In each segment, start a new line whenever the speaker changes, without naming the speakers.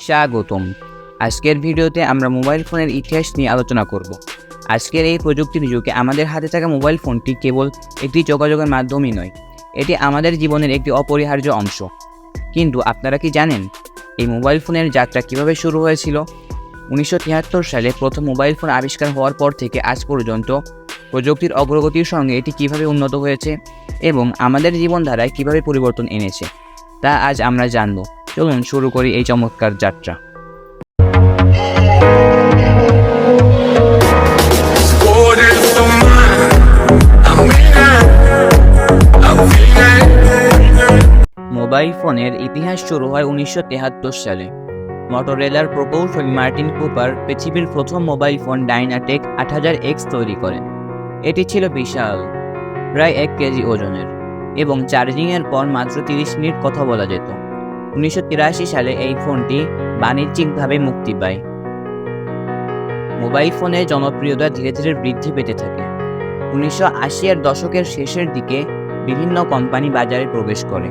স্বাগতম। আজকের ভিডিওতে আমরা মোবাইল ফোনের ইতিহাস নিয়ে আলোচনা করব। আজকের এই প্রযুক্তির যুগে আমাদের হাতে থাকা মোবাইল ফোনটি কেবল একটি যোগাযোগের মাধ্যমই নয়, এটি আমাদের জীবনের একটি অপরিহার্য অংশ। কিন্তু আপনারা কি জানেন এই মোবাইল ফোনের যাত্রা কিভাবে শুরু হয়েছিল? 1973 সালে প্রথম মোবাইল ফোন আবিষ্কার হওয়ার পর থেকে আজ পর্যন্ত প্রযুক্তির অগ্রগতির সঙ্গে এটি কিভাবে উন্নত হয়েছে এবং আমাদের জীবনধারায় কিভাবে পরিবর্তন এনেছে তা আজ আমরা জানব। চলুন শুরু করি এই চমৎকার যাত্রা। মোবাইল ফোনের ইতিহাস শুরু হয় 1973 সালে। মটোরোলার প্রকৌশলী মার্টিন কুপার পৃথিবীর প্রথম মোবাইল ফোন ডাইনাটেক 8000X তৈরি করেন। এটি ছিল বিশাল, প্রায় 1 কেজি ওজনের এবং চার্জিংয়ের পর মাত্র 30 মিনিট কথা বলা যেত। 1983 সালে এই ফোনটি বাণিজ্যিকভাবে মুক্তি পায়। মোবাইল ফোনের জনপ্রিয়তা ধীরে ধীরে বৃদ্ধি পেতে থাকে। 1980-এর দশকের শেষের দিকে বিভিন্ন কোম্পানি বাজারে প্রবেশ করে।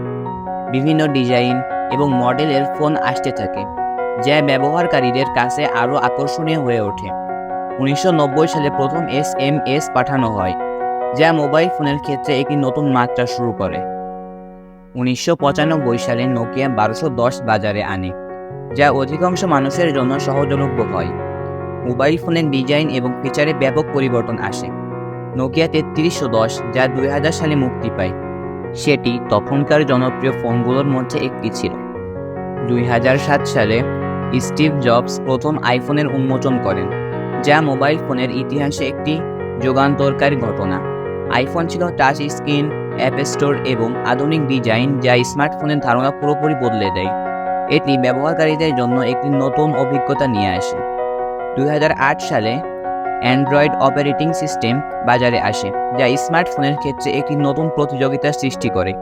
বিভিন্ন ডিজাইন এবং মডেলের ফোন আসতে থাকে, যা ব্যবহারকারীদের কাছে আরও আকর্ষণীয় হয়ে ওঠে। 1990 সালে প্রথম SMS পাঠানো হয়, যা মোবাইল ফোনের ক্ষেত্রে একটি নতুন মাত্রা শুরু করে। 1995 সালে নোকিয়া 1210 বাজারে আনে, যা অধিকাংশ মানুষের জন্য সহজলভ্য হয়। মোবাইল ফোনের ডিজাইন এবং ফিচারে ব্যাপক পরিবর্তন আসে। নোকিয়া 3310, যা 2000 সালে মুক্তি পায়, সেটি তখনকার জনপ্রিয় ফোনগুলোর মধ্যে একটি ছিল। 2007 সালে স্টিভ জবস প্রথম আইফোনের উন্মোচন করেন, যা মোবাইল ফোনের ইতিহাসে একটি যুগান্তকারী ঘটনা। আইফোন ছিল টাচ স্ক্রিন, অ্যাপ স্টোর এবং আধুনিক ডিজাইন, যা স্মার্টফোনের ধারণা পুরোপুরি বদলে দেয়। এটি ব্যবহারকারীদের জন্য একটি নতুন অভিজ্ঞতা নিয়ে আসে। 2008 সালে অ্যান্ড্রয়েড অপারেটিং সিস্টেম বাজারে আসে, যা স্মার্টফোনের ক্ষেত্রে একটি নতুন প্রতিযোগিতার সৃষ্টি করে।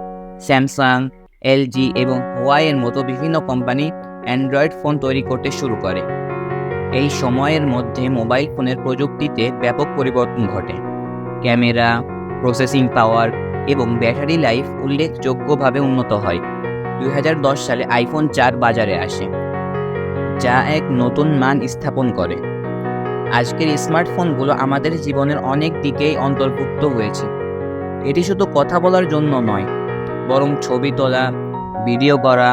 স্যামসাং, এলজি এবং হুয়াওয়ের মতো বিভিন্ন কোম্পানি অ্যান্ড্রয়েড ফোন তৈরি করতে শুরু করে। এই সময়ের মধ্যে মোবাইল ফোনের প্রযুক্তিতে ব্যাপক পরিবর্তন ঘটে। ক্যামেরা, প্রসেসিং পাওয়ার এবং ব্যাটারি লাইফ উল্লেখযোগ্যভাবে উন্নত হয়। 2010 সালে আইফোন 4 বাজারে আসে, যা এক নতুন মান স্থাপন করে। আজকের স্মার্টফোনগুলো আমাদের জীবনের অনেক দিকেই অন্তর্ভুক্ত হয়েছে। এটি শুধু কথা বলার জন্য নয়, বরং ছবি তোলা, ভিডিও করা,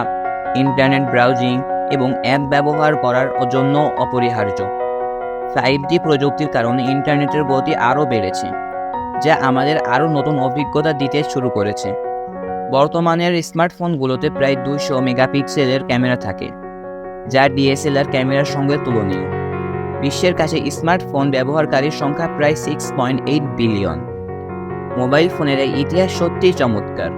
ইন্টারনেট ব্রাউজিং এবং অ্যাপ ব্যবহার করার জন্য অপরিহার্য। 5G প্রযুক্তির কারণে ইন্টারনেটের গতি আরও বেড়েছে, যা আমাদের আরও নতুন অভিজ্ঞতা দিতে শুরু করেছে। বর্তমানের স্মার্টফোনগুলোতে প্রায় 200 মেগাপিক্সেলের ক্যামেরা থাকে, যা DSLR ক্যামেরার সঙ্গে তুলনীয়। বিশ্বের কাছে স্মার্টফোন ব্যবহারকারীর সংখ্যা প্রায় 6.8 বিলিয়ন। মোবাইল ফোনের এই ইতিহাস সত্যিই চমৎকার।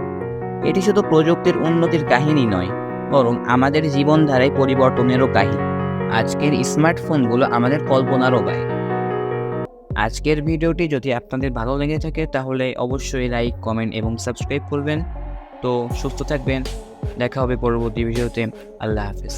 এটি শুধু প্রযুক্তির উন্নতির কাহিনী নয়, বরং আমাদের জীবনধারায় পরিবর্তনেরও কাহিনী। আজকের স্মার্টফোনগুলো আমাদের কল্পনারও বাইরে। আজকের ভিডিওটি যদি আপনাদের ভালো লেগে থাকে তাহলে অবশ্যই লাইক, কমেন্ট এবং সাবস্ক্রাইব করবেন। তো সুস্থ থাকবেন, দেখা হবে পরবর্তী ভিডিওতে। আল্লাহ হাফেজ।